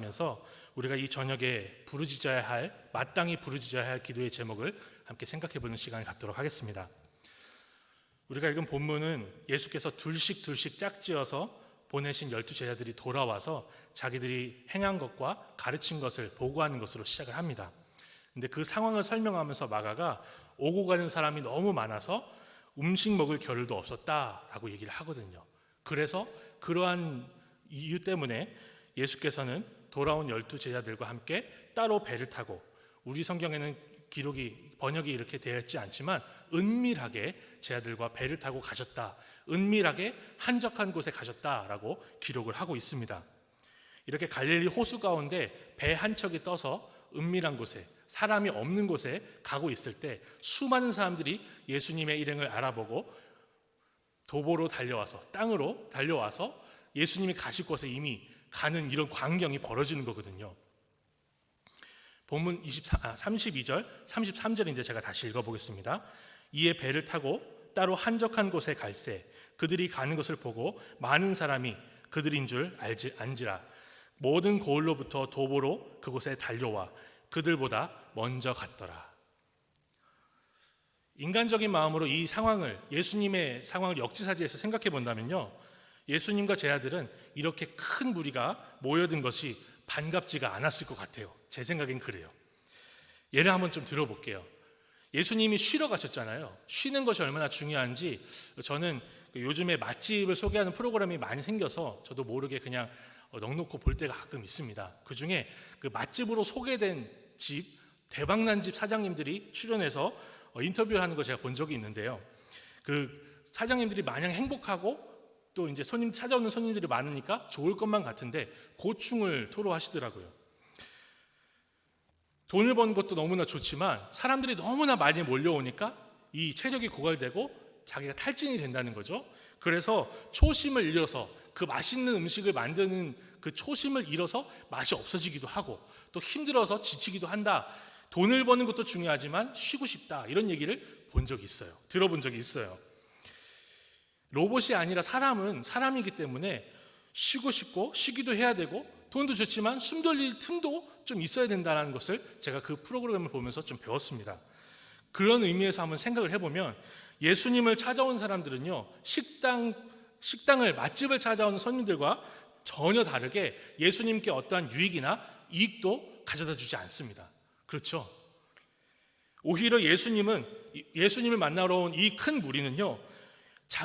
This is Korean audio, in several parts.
묵상하면서 우리가 이 저녁에 마땅히 부르짖어야 할 기도의 제목을 함께 생각해보는 시간을 갖도록 하겠습니다. 우리가 읽은 본문은 예수께서 둘씩 짝지어서 보내신 12 제자들이 돌아와서 자기들이 행한 것과 가르친 것을 보고하는 것으로 시작을 합니다. 근데 그 상황을 설명하면서 마가가 오고 가는 사람이 너무 많아서 음식 먹을 겨를도 없었다라고 얘기를 하거든요. 그래서 그러한 이유 때문에 예수께서는 돌아온 12 제자들과 함께 따로 배를 타고, 우리 성경에는 번역이 이렇게 되어 있지 않지만 은밀하게 제자들과 배를 타고 가셨다, 은밀하게 한적한 곳에 가셨다라고 기록을 하고 있습니다. 이렇게 갈릴리 호수 가운데 배 한 척이 떠서 은밀한 곳에, 사람이 없는 곳에 가고 있을 때 수많은 사람들이 예수님의 일행을 알아보고 도보로 달려와서, 땅으로 달려와서 예수님이 가실 곳에 이미 가는 이런 광경이 벌어지는 거거든요. 본문 32절, 33절인데 제가 다시 읽어보겠습니다. 이에 배를 타고 따로 한적한 곳에 갈새 그들이 가는 것을 보고 많은 사람이 그들인 줄 안지라. 모든 고을로부터 도보로 그곳에 달려와 그들보다 먼저 갔더라. 인간적인 마음으로 이 상황을, 예수님의 상황을 역지사지해서 생각해 본다면요, 예수님과 제자들은 이렇게 큰 무리가 모여든 것이 반갑지가 않았을 것 같아요. 제 생각엔 그래요. 예를 한번 좀 들어볼게요. 예수님이 쉬러 가셨잖아요. 쉬는 것이 얼마나 중요한지 저는 요즘에 맛집을 소개하는 프로그램이 많이 생겨서 저도 모르게 그냥 넉넉히 볼 때가 가끔 있습니다. 그 중에 그 맛집으로 소개된 집, 대박난 집 사장님들이 출연해서 인터뷰를 하는 거 제가 본 적이 있는데요. 그 사장님들이 마냥 행복하고 또 이제 찾아오는 손님들이 많으니까 좋을 것만 같은데 고충을 토로하시더라고요. 돈을 버는 것도 너무나 좋지만 사람들이 너무나 많이 몰려오니까 이 체력이 고갈되고 자기가 탈진이 된다는 거죠. 그래서 초심을 잃어서, 그 맛있는 음식을 만드는 그 초심을 잃어서 맛이 없어지기도 하고 또 힘들어서 지치기도 한다. 돈을 버는 것도 중요하지만 쉬고 싶다, 이런 얘기를 들어본 적이 있어요. 로봇이 아니라 사람은 사람이기 때문에 쉬고 싶고 쉬기도 해야 되고 돈도 좋지만 숨 돌릴 틈도 좀 있어야 된다는 것을 제가 그 프로그램을 보면서 좀 배웠습니다. 그런 의미에서 한번 생각을 해보면 예수님을 찾아온 사람들은요, 식당을, 맛집을 찾아오는 손님들과 전혀 다르게 예수님께 어떠한 유익이나 이익도 가져다 주지 않습니다. 그렇죠? 오히려 예수님을 만나러 온 이 큰 무리는요,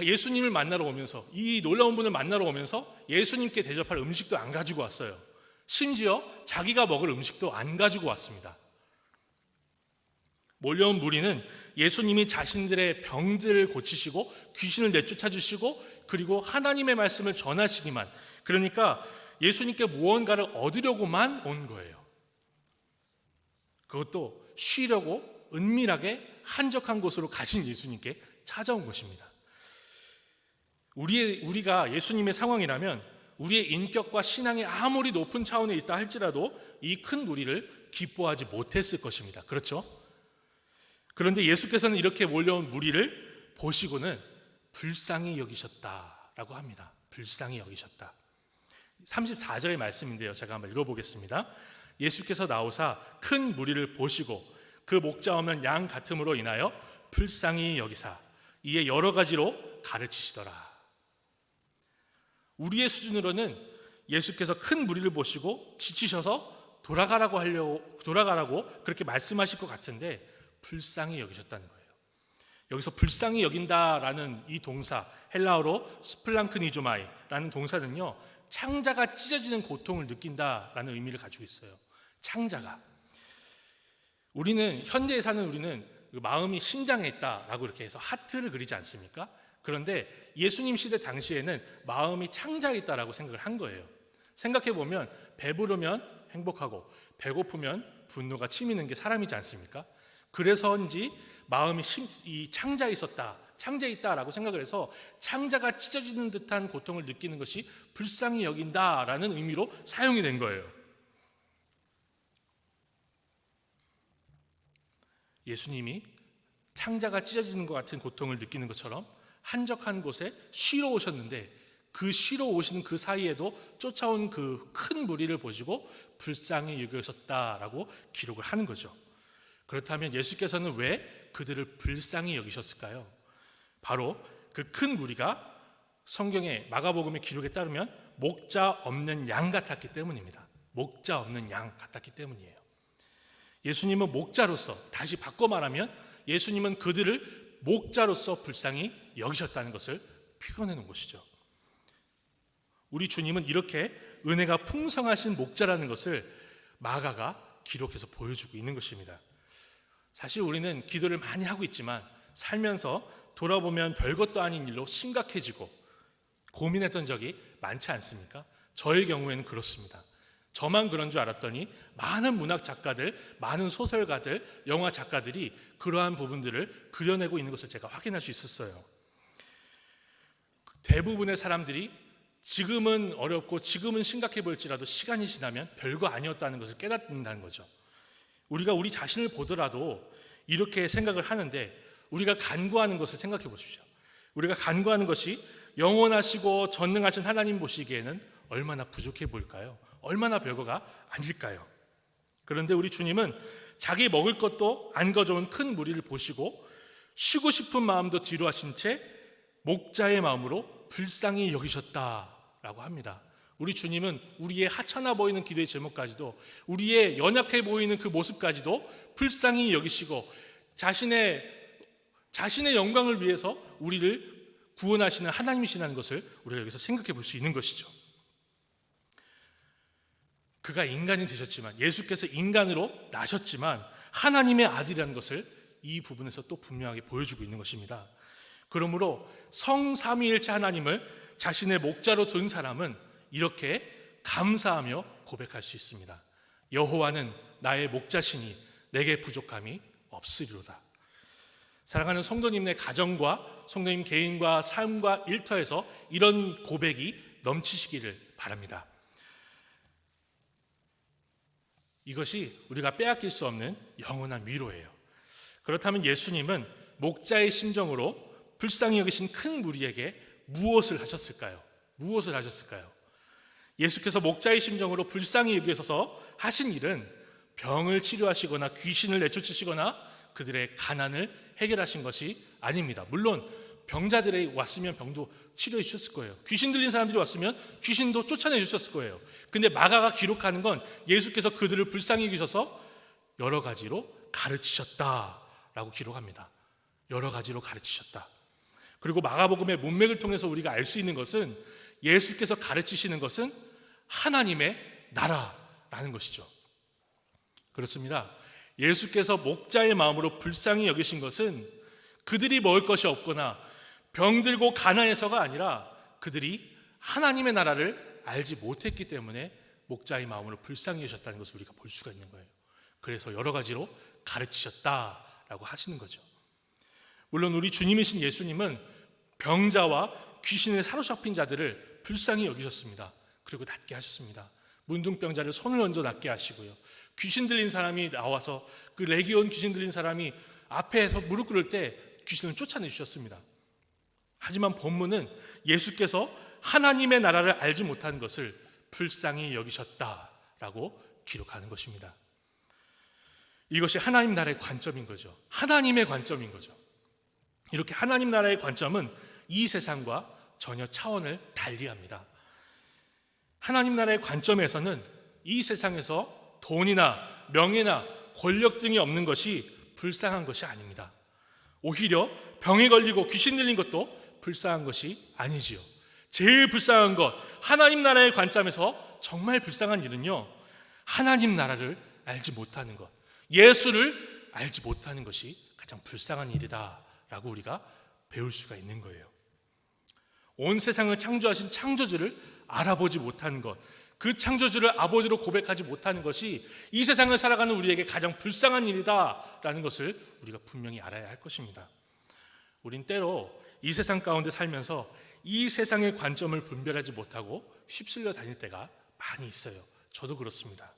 예수님을 만나러 오면서, 이 놀라운 분을 만나러 오면서 예수님께 대접할 음식도 안 가지고 왔어요. 심지어 자기가 먹을 음식도 안 가지고 왔습니다. 몰려온 무리는 예수님이 자신들의 병들을 고치시고 귀신을 내쫓아 주시고 그리고 하나님의 말씀을 전하시기만, 그러니까 예수님께 무언가를 얻으려고만 온 거예요. 그것도 쉬려고 은밀하게 한적한 곳으로 가신 예수님께 찾아온 것입니다. 우리가 예수님의 상황이라면 우리의 인격과 신앙이 아무리 높은 차원에 있다 할지라도 이 큰 무리를 기뻐하지 못했을 것입니다. 그렇죠? 그런데 예수께서는 이렇게 몰려온 무리를 보시고는 불쌍히 여기셨다라고 합니다. 불쌍히 여기셨다. 34절의 말씀인데요, 제가 한번 읽어보겠습니다. 예수께서 나오사 큰 무리를 보시고 그 목자 없는 양 같음으로 인하여 불쌍히 여기사 이에 여러 가지로 가르치시더라. 우리의 수준으로는 예수께서 큰 무리를 보시고 지치셔서 돌아가라고 그렇게 말씀하실 것 같은데 불쌍히 여기셨다는 거예요. 여기서 불쌍히 여긴다라는 이 동사, 헬라어로 스플랑크니조마이라는 동사는요, 창자가 찢어지는 고통을 느낀다라는 의미를 가지고 있어요. 창자가. 현대에 사는 우리는 마음이 심장에 있다라고 이렇게 해서 하트를 그리지 않습니까? 그런데 예수님 시대 당시에는 마음이 창자에 있다라고 생각을 한 거예요. 생각해보면 배부르면 행복하고 배고프면 분노가 치미는 게 사람이지 않습니까? 그래서인지 마음이 창자에 있다라고 생각을 해서 창자가 찢어지는 듯한 고통을 느끼는 것이 불쌍히 여긴다라는 의미로 사용이 된 거예요. 예수님이 창자가 찢어지는 것 같은 고통을 느끼는 것처럼 한적한 곳에 쉬러 오셨는데 그 쉬러 오시는 그 사이에도 쫓아온 그 큰 무리를 보시고 불쌍히 여기셨다라고 기록을 하는 거죠. 그렇다면 예수께서는 왜 그들을 불쌍히 여기셨을까요? 바로 그 큰 무리가 성경의 마가복음의 기록에 따르면 목자 없는 양 같았기 때문입니다. 목자 없는 양 같았기 때문이에요. 예수님은 목자로서, 다시 바꿔 말하면 예수님은 그들을 목자로서 불쌍히 여기셨다는 것을 표현해 놓은 것이죠. 우리 주님은 이렇게 은혜가 풍성하신 목자라는 것을 마가가 기록해서 보여주고 있는 것입니다. 사실 우리는 기도를 많이 하고 있지만 살면서 돌아보면 별것도 아닌 일로 심각해지고 고민했던 적이 많지 않습니까? 저의 경우에는 그렇습니다. 저만 그런 줄 알았더니 많은 문학 작가들, 많은 소설가들, 영화 작가들이 그러한 부분들을 그려내고 있는 것을 제가 확인할 수 있었어요. 대부분의 사람들이 지금은 어렵고 지금은 심각해 보일지라도 시간이 지나면 별거 아니었다는 것을 깨닫는다는 거죠. 우리가 우리 자신을 보더라도 이렇게 생각을 하는데, 우리가 간구하는 것을 생각해 보십시오. 우리가 간구하는 것이 영원하시고 전능하신 하나님 보시기에는 얼마나 부족해 보일까요? 얼마나 별거가 아닐까요? 그런데 우리 주님은 자기 먹을 것도 안 가져온 큰 무리를 보시고 쉬고 싶은 마음도 뒤로 하신 채 목자의 마음으로 불쌍히 여기셨다라고 합니다. 우리 주님은 우리의 하찮아 보이는 기도의 제목까지도, 우리의 연약해 보이는 그 모습까지도 불쌍히 여기시고 자신의 영광을 위해서 우리를 구원하시는 하나님이시라는 것을 우리가 여기서 생각해 볼 수 있는 것이죠. 그가 인간이 되셨지만, 예수께서 인간으로 나셨지만 하나님의 아들이라는 것을 이 부분에서 또 분명하게 보여주고 있는 것입니다. 그러므로 성삼위일체 하나님을 자신의 목자로 둔 사람은 이렇게 감사하며 고백할 수 있습니다. 여호와는 나의 목자시니 내게 부족함이 없으리로다. 사랑하는 성도님의 가정과 성도님 개인과 삶과 일터에서 이런 고백이 넘치시기를 바랍니다. 이것이 우리가 빼앗길 수 없는 영원한 위로예요. 그렇다면 예수님은 목자의 심정으로 불쌍히 여기신 큰 무리에게 무엇을 하셨을까요? 무엇을 하셨을까요? 예수께서 목자의 심정으로 불쌍히 여기셔서 하신 일은 병을 치료하시거나 귀신을 내쫓으시거나 그들의 가난을 해결하신 것이 아닙니다. 물론 병자들이 왔으면 병도 치료해 주셨을 거예요. 귀신 들린 사람들이 왔으면 귀신도 쫓아내 주셨을 거예요. 근데 마가가 기록하는 건 예수께서 그들을 불쌍히 여기셔서 여러 가지로 가르치셨다라고 기록합니다. 여러 가지로 가르치셨다. 그리고 마가복음의 문맥을 통해서 우리가 알 수 있는 것은 예수께서 가르치시는 것은 하나님의 나라라는 것이죠. 그렇습니다. 예수께서 목자의 마음으로 불쌍히 여기신 것은 그들이 먹을 것이 없거나 병들고 가난해서가 아니라 그들이 하나님의 나라를 알지 못했기 때문에 목자의 마음으로 불쌍히 여기셨다는 것을 우리가 볼 수가 있는 거예요. 그래서 여러 가지로 가르치셨다라고 하시는 거죠. 물론 우리 주님이신 예수님은 병자와 귀신에 사로잡힌 자들을 불쌍히 여기셨습니다. 그리고 낫게 하셨습니다. 문둥병자를 손을 얹어 낫게 하시고요. 귀신 들린 사람이 나와서 그 레기온 귀신 들린 사람이 앞에서 무릎 꿇을 때 귀신을 쫓아내 주셨습니다. 하지만 본문은 예수께서 하나님의 나라를 알지 못하는 것을 불쌍히 여기셨다라고 기록하는 것입니다. 이것이 하나님 나라의 관점인 거죠. 하나님의 관점인 거죠. 이렇게 하나님 나라의 관점은 이 세상과 전혀 차원을 달리합니다. 하나님 나라의 관점에서는 이 세상에서 돈이나 명예나 권력 등이 없는 것이 불쌍한 것이 아닙니다. 오히려 병에 걸리고 귀신 들린 것도 불쌍한 것이 아니지요. 제일 불쌍한 것, 하나님 나라의 관점에서 정말 불쌍한 일은요, 하나님 나라를 알지 못하는 것, 예수를 알지 못하는 것이 가장 불쌍한 일이다라고 우리가 배울 수가 있는 거예요. 온 세상을 창조하신 창조주를 알아보지 못하는 것, 그 창조주를 아버지로 고백하지 못하는 것이 이 세상을 살아가는 우리에게 가장 불쌍한 일이다라는 것을 우리가 분명히 알아야 할 것입니다. 우린 때로 이 세상 가운데 살면서 이 세상의 관점을 분별하지 못하고 휩쓸려 다닐 때가 많이 있어요. 저도 그렇습니다.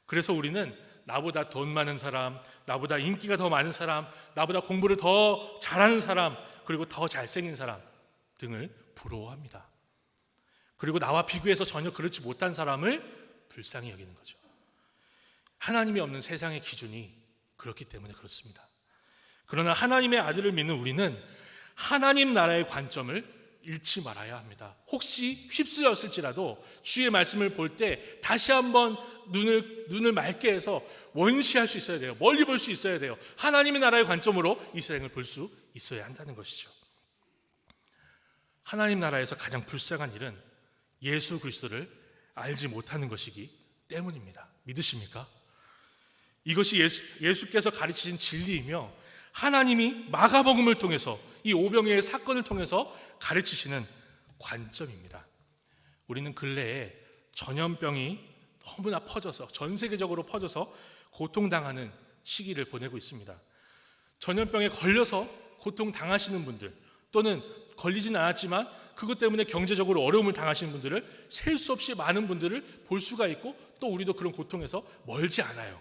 그래서 우리는 나보다 돈 많은 사람, 나보다 인기가 더 많은 사람, 나보다 공부를 더 잘하는 사람, 그리고 더 잘생긴 사람 등을 부러워합니다. 그리고 나와 비교해서 전혀 그렇지 못한 사람을 불쌍히 여기는 거죠. 하나님이 없는 세상의 기준이 그렇기 때문에 그렇습니다. 그러나 하나님의 아들을 믿는 우리는 하나님 나라의 관점을 잃지 말아야 합니다. 혹시 휩쓸렸을지라도 주의 말씀을 볼 때 다시 한번 눈을 맑게 해서 원시할 수 있어야 돼요. 멀리 볼 수 있어야 돼요. 하나님의 나라의 관점으로 이 세상을 볼 수 있어야 한다는 것이죠. 하나님 나라에서 가장 불쌍한 일은 예수 그리스도를 알지 못하는 것이기 때문입니다. 믿으십니까? 이것이 예수께서 가르치신 진리이며 하나님이 마가복음을 통해서 이 오병이어의 사건을 통해서 가르치시는 관점입니다. 우리는 근래에 전염병이 너무나 퍼져서 전 세계적으로 퍼져서 고통당하는 시기를 보내고 있습니다. 전염병에 걸려서 고통당하시는 분들, 또는 걸리지는 않았지만 그것 때문에 경제적으로 어려움을 당하시는 분들을 셀 수 없이 많은 분들을 볼 수가 있고, 또 우리도 그런 고통에서 멀지 않아요.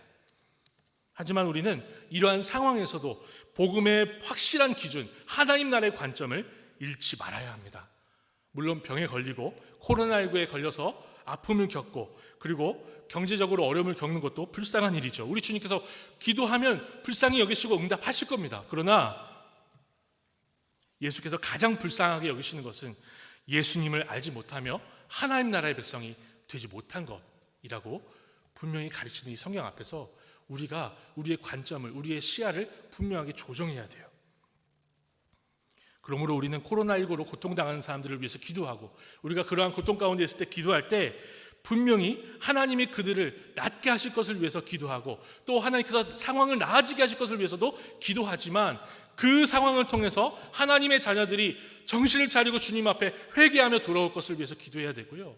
하지만 우리는 이러한 상황에서도 복음의 확실한 기준, 하나님 나라의 관점을 잃지 말아야 합니다. 물론 병에 걸리고 코로나19에 걸려서 아픔을 겪고 그리고 경제적으로 어려움을 겪는 것도 불쌍한 일이죠. 우리 주님께서 기도하면 불쌍히 여기시고 응답하실 겁니다. 그러나 예수께서 가장 불쌍하게 여기시는 것은 예수님을 알지 못하며 하나님 나라의 백성이 되지 못한 것이라고 분명히 가르치는 이 성경 앞에서 우리가 우리의 관점을, 우리의 시야를 분명하게 조정해야 돼요. 그러므로 우리는 코로나19로 고통당하는 사람들을 위해서 기도하고, 우리가 그러한 고통 가운데 있을 때 기도할 때 분명히 하나님이 그들을 낫게 하실 것을 위해서 기도하고, 또 하나님께서 상황을 나아지게 하실 것을 위해서도 기도하지만, 그 상황을 통해서 하나님의 자녀들이 정신을 차리고 주님 앞에 회개하며 돌아올 것을 위해서 기도해야 되고요.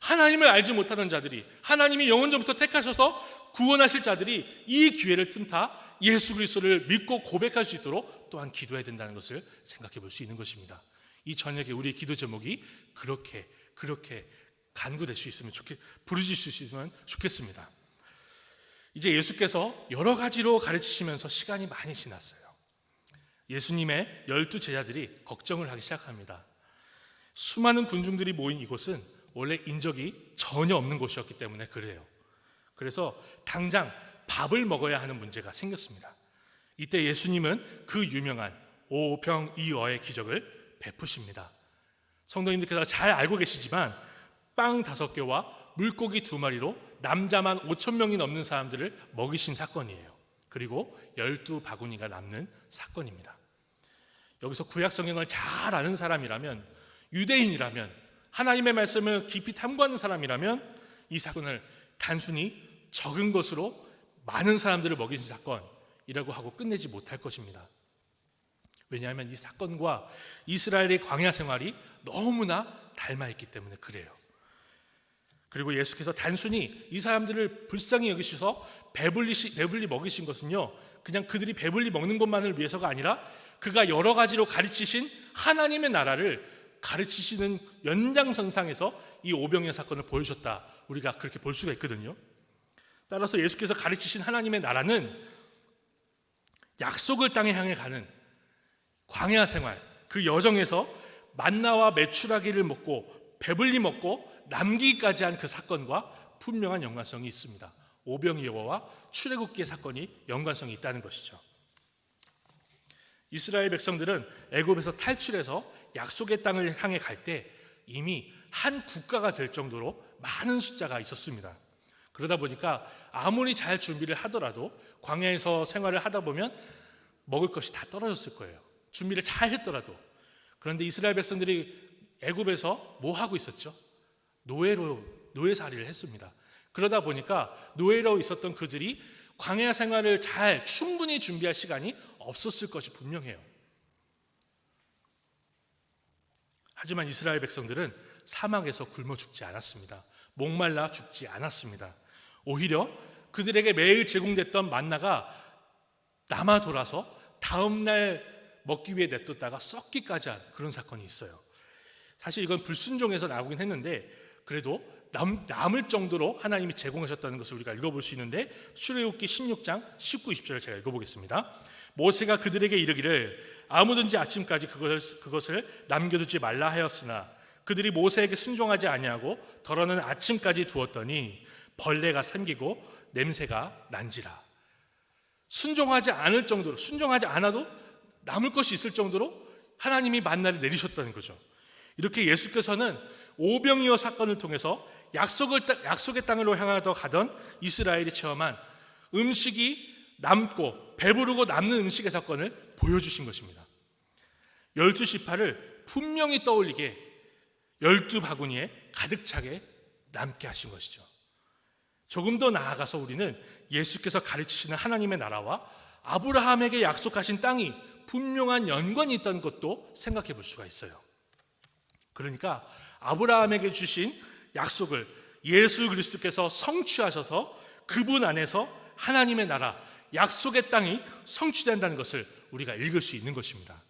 하나님을 알지 못하는 자들이, 하나님이 영원전부터 택하셔서 구원하실 자들이 이 기회를 틈타 예수 그리스도를 믿고 고백할 수 있도록 또한 기도해야 된다는 것을 생각해 볼 수 있는 것입니다. 이 저녁에 우리의 기도 제목이 그렇게 간구될 수 있으면 부르질 수 있으면 좋겠습니다. 이제 예수께서 여러 가지로 가르치시면서 시간이 많이 지났어요. 예수님의 12 제자들이 걱정을 하기 시작합니다. 수많은 군중들이 모인 이곳은 원래 인적이 전혀 없는 곳이었기 때문에 그래요. 그래서 당장 밥을 먹어야 하는 문제가 생겼습니다. 이때 예수님은 그 유명한 오병이어의 기적을 베푸십니다. 성도님들께서 잘 알고 계시지만 빵 5개와 물고기 2마리로 남자만 5,000명이 넘는 사람들을 먹이신 사건이에요. 그리고 12바구니가 남는 사건입니다. 여기서 구약 성경을 잘 아는 사람이라면, 유대인이라면, 하나님의 말씀을 깊이 탐구하는 사람이라면 이 사건을 단순히 적은 것으로 많은 사람들을 먹이신 사건이라고 하고 끝내지 못할 것입니다. 왜냐하면 이 사건과 이스라엘의 광야 생활이 너무나 닮아있기 때문에 그래요. 그리고 예수께서 단순히 이 사람들을 불쌍히 여기셔서 배불리 먹이신 것은요, 그냥 그들이 배불리 먹는 것만을 위해서가 아니라 그가 여러 가지로 가르치신 하나님의 나라를 가르치시는 연장선상에서 이 오병이어 사건을 보여주셨다, 우리가 그렇게 볼 수가 있거든요. 따라서 예수께서 가르치신 하나님의 나라는 약속을 땅에 향해 가는 광야 생활, 그 여정에서 만나와 메추라기를 먹고 배불리 먹고 남기기까지 한 그 사건과 분명한 연관성이 있습니다. 오병이어와 출애굽기의 사건이 연관성이 있다는 것이죠. 이스라엘 백성들은 애굽에서 탈출해서 약속의 땅을 향해 갈 때 이미 한 국가가 될 정도로 많은 숫자가 있었습니다. 그러다 보니까 아무리 잘 준비를 하더라도 광야에서 생활을 하다 보면 먹을 것이 다 떨어졌을 거예요. 준비를 잘 했더라도. 그런데 이스라엘 백성들이 애굽에서 뭐 하고 있었죠? 노예살이를 했습니다. 그러다 보니까 노예로 있었던 그들이 광야 생활을 잘 충분히 준비할 시간이 없었을 것이 분명해요. 하지만 이스라엘 백성들은 사막에서 굶어 죽지 않았습니다. 목말라 죽지 않았습니다. 오히려 그들에게 매일 제공됐던 만나가 남아 돌아서 다음날 먹기 위해 냅뒀다가 썩기까지 한 그런 사건이 있어요. 사실 이건 불순종에서 나오긴 했는데 그래도 남을 정도로 하나님이 제공하셨다는 것을 우리가 읽어볼 수 있는데, 출애굽기 16장 19, 20절을 제가 읽어보겠습니다. 모세가 그들에게 이르기를 아무든지 아침까지 그것을 남겨두지 말라 하였으나 그들이 모세에게 순종하지 아니하고 더러는 아침까지 두었더니 벌레가 생기고 냄새가 난지라. 순종하지 않을 정도로, 순종하지 않아도 남을 것이 있을 정도로 하나님이 만나를 내리셨다는 거죠. 이렇게 예수께서는 오병이어 사건을 통해서 약속의 땅으로 향하여 가던 이스라엘이 체험한 음식이 남고 배부르고 남는 음식의 사건을 보여주신 것입니다. 12시파를 분명히 떠올리게 12바구니에 가득 차게 남게 하신 것이죠. 조금 더 나아가서 우리는 예수께서 가르치시는 하나님의 나라와 아브라함에게 약속하신 땅이 분명한 연관이 있다는 것도 생각해 볼 수가 있어요. 그러니까 아브라함에게 주신 약속을 예수 그리스도께서 성취하셔서 그분 안에서 하나님의 나라, 약속의 땅이 성취된다는 것을 우리가 읽을 수 있는 것입니다.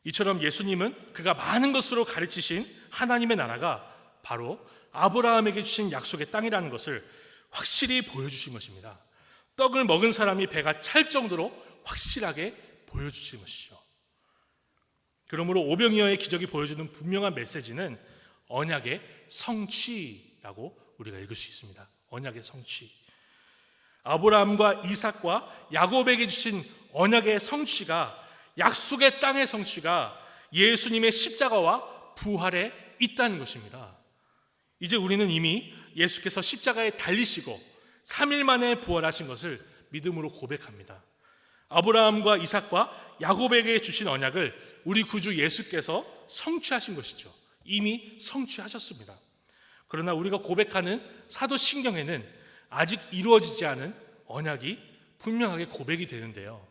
이처럼 예수님은 그가 많은 것으로 가르치신 하나님의 나라가 바로 아브라함에게 주신 약속의 땅이라는 것을 확실히 보여주신 것입니다. 떡을 먹은 사람이 배가 찰 정도로 확실하게 보여주신 것이죠. 그러므로 오병이어의 기적이 보여주는 분명한 메시지는 언약의 성취라고 우리가 읽을 수 있습니다. 언약의 성취. 아브라함과 이삭과 야곱에게 주신 언약의 성취가, 약속의 땅의 성취가 예수님의 십자가와 부활에 있다는 것입니다. 이제 우리는 이미 예수께서 십자가에 달리시고 3일 만에 부활하신 것을 믿음으로 고백합니다. 아브라함과 이삭과 야곱에게 주신 언약을 우리 구주 예수께서 성취하신 것이죠. 이미 성취하셨습니다. 그러나 우리가 고백하는 사도신경에는 아직 이루어지지 않은 언약이 분명하게 고백이 되는데요.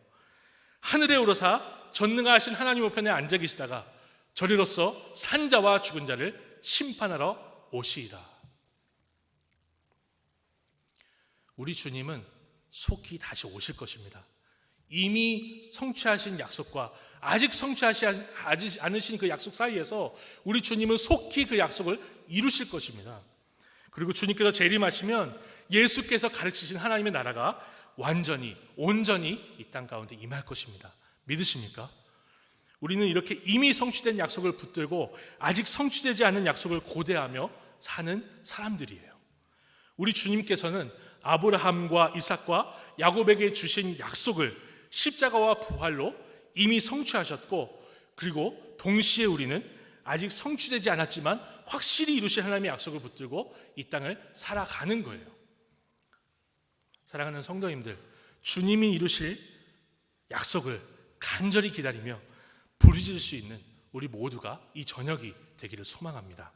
하늘에 오르사 전능하신 하나님 우편에 앉아 계시다가 저리로서 산자와 죽은 자를 심판하러 오시리라. 우리 주님은 속히 다시 오실 것입니다. 이미 성취하신 약속과 아직 성취하지 않으신 그 약속 사이에서 우리 주님은 속히 그 약속을 이루실 것입니다. 그리고 주님께서 재림하시면 예수께서 가르치신 하나님의 나라가 완전히 온전히 이 땅 가운데 임할 것입니다. 믿으십니까? 우리는 이렇게 이미 성취된 약속을 붙들고 아직 성취되지 않은 약속을 고대하며 사는 사람들이에요. 우리 주님께서는 아브라함과 이삭과 야곱에게 주신 약속을 십자가와 부활로 이미 성취하셨고, 그리고 동시에 우리는 아직 성취되지 않았지만 확실히 이루실 하나님의 약속을 붙들고 이 땅을 살아가는 거예요. 사랑하는 성도님들, 주님이 이루실 약속을 간절히 기다리며 부르짖을 수 있는 우리 모두가 이 저녁이 되기를 소망합니다.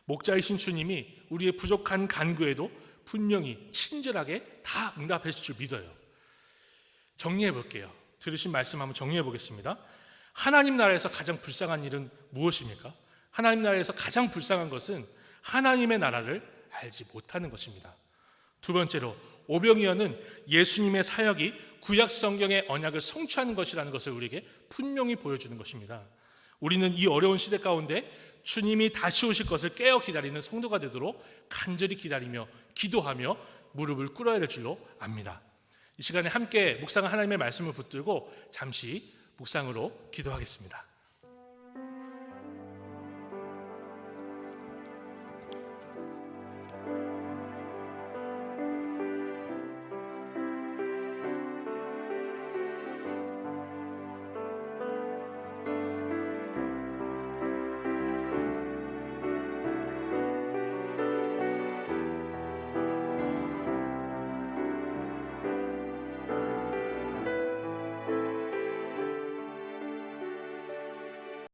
목자이신 주님이 우리의 부족한 간구에도 분명히 친절하게 다 응답해 줄 줄 믿어요. 정리해 볼게요. 들으신 말씀 한번 정리해 보겠습니다. 하나님 나라에서 가장 불쌍한 일은 무엇입니까? 하나님 나라에서 가장 불쌍한 것은 하나님의 나라를 알지 못하는 것입니다. 두 번째로, 오병이어는 예수님의 사역이 구약 성경의 언약을 성취하는 것이라는 것을 우리에게 분명히 보여주는 것입니다. 우리는 이 어려운 시대 가운데 주님이 다시 오실 것을 깨어 기다리는 성도가 되도록 간절히 기다리며 기도하며 무릎을 꿇어야 될 줄로 압니다. 이 시간에 함께 묵상한 하나님의 말씀을 붙들고 잠시 묵상으로 기도하겠습니다.